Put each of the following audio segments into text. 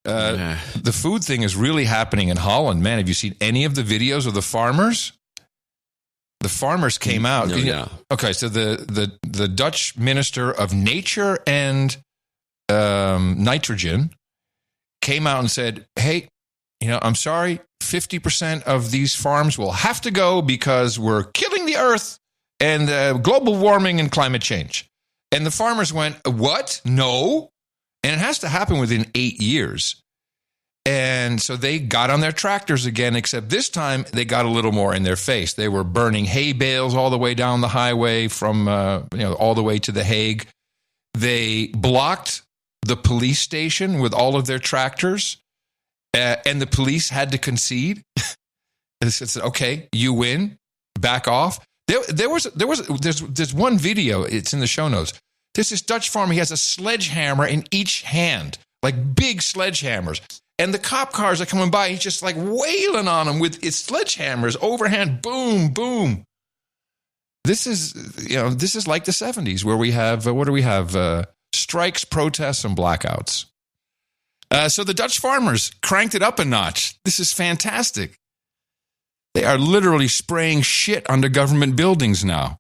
The food thing is really happening in Holland. Man, have you seen any of the videos of the farmers? The farmers came out. Okay, so the Dutch Minister of Nature and Nitrogen came out and said, hey, I'm sorry, 50% of these farms will have to go because we're killing the earth and global warming and climate change. And the farmers went, what? No. And it has to happen within 8 years. And so they got on their tractors again, except this time they got a little more in their face. They were burning hay bales all the way down the highway from, all the way to The Hague. They blocked the police station with all of their tractors, and the police had to concede. They said, okay, you win, back off. There's one video, it's in the show notes. There's this Dutch farmer, he has a sledgehammer in each hand, like big sledgehammers. And the cop cars are coming by, he's just like wailing on them with his sledgehammers, overhand, boom, boom. This is like the 70s where we have, strikes, protests, and blackouts. So the Dutch farmers cranked it up a notch. This is fantastic. They are literally spraying shit onto government buildings now.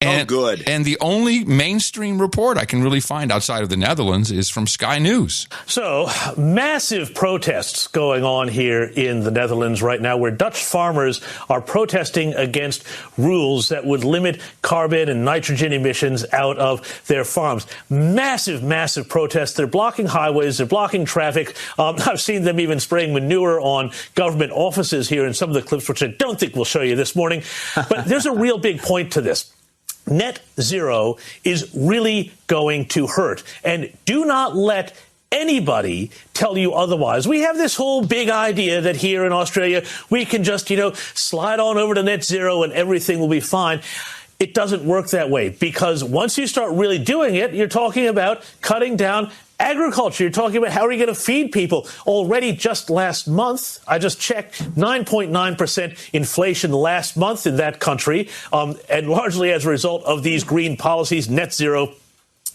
And, good. And the only mainstream report I can really find outside of the Netherlands is from Sky News. So, massive protests going on here in the Netherlands right now, where Dutch farmers are protesting against rules that would limit carbon and nitrogen emissions out of their farms. Massive, massive protests. They're blocking highways. They're blocking traffic. I've seen them even spraying manure on government offices here in some of the clips, which I don't think we'll show you this morning. But there's a real big point to this. Net zero is really going to hurt. And do not let anybody tell you otherwise. We have this whole big idea that here in Australia, we can just, slide on over to net zero and everything will be fine. It doesn't work that way, because once you start really doing it, you're talking about cutting down agriculture. You're talking about how are you going to feed people? Already just last month, I just checked, 9.9% inflation last month in that country, and largely as a result of these green policies, net zero.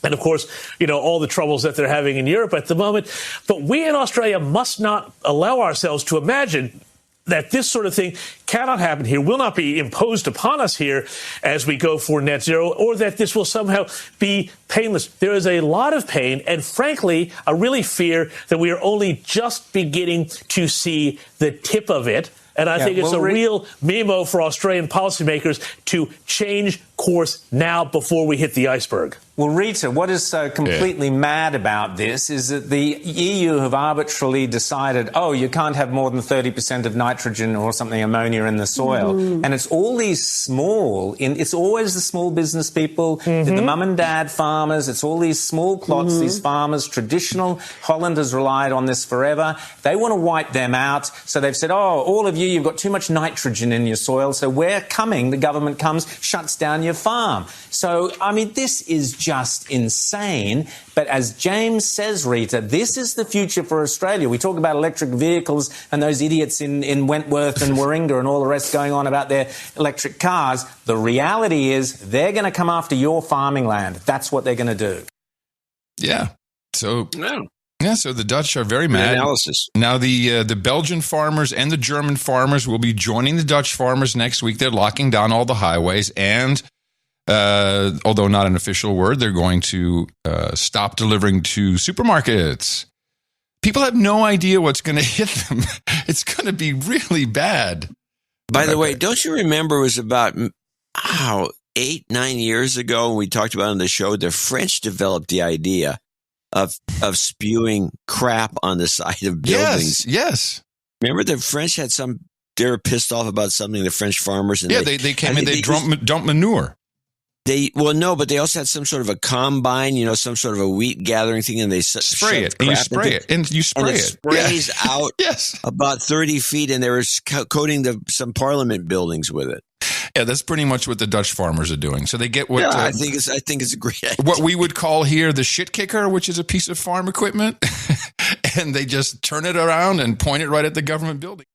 And, of course, all the troubles that they're having in Europe at the moment. But we in Australia must not allow ourselves to imagine that this sort of thing cannot happen here, will not be imposed upon us here as we go for net zero, or that this will somehow be painless. There is a lot of pain, and frankly, I really fear that we are only just beginning to see the tip of it. And I think it's a real memo for Australian policymakers to change course now before we hit the iceberg. Well, Rita, what is so completely mad about this is that the EU have arbitrarily decided, you can't have more than 30% of nitrogen or something, ammonia in the soil. And it's all these it's always the small business people, the mum and dad farmers, it's all these small plots, these farmers, traditional. Holland has relied on this forever. They want to wipe them out. So they've said, all of you've got too much nitrogen in your soil. So the government comes, shuts down your farm. So, this is just insane. But as James says, Rita, this is the future for Australia. We talk about electric vehicles and those idiots in Wentworth and Warringah and all the rest going on about their electric cars. The reality is they're going to come after your farming land. That's what they're going to do. Yeah. So the Dutch are very mad. Analysis. Now, the Belgian farmers and the German farmers will be joining the Dutch farmers next week. They're locking down all the highways, and although not an official word, they're going to stop delivering to supermarkets. People have no idea what's going to hit them. It's going to be really bad. By the way, don't you remember it was about 8-9 years ago when we talked about on the show, the French developed the idea of spewing crap on the side of buildings. Yes. Remember the French had they were pissed off about something, the French farmers. And they came in, they dumped manure. But they also had some sort of a combine, some sort of a wheat gathering thing, and they spray it. And you spray it. And you spray it. Sprays out about 30 feet, and they were coating some parliament buildings with it. Yeah, that's pretty much what the Dutch farmers are doing. So they get what I think it's a great idea. What we would call here the shit kicker, which is a piece of farm equipment, and they just turn it around and point it right at the government building.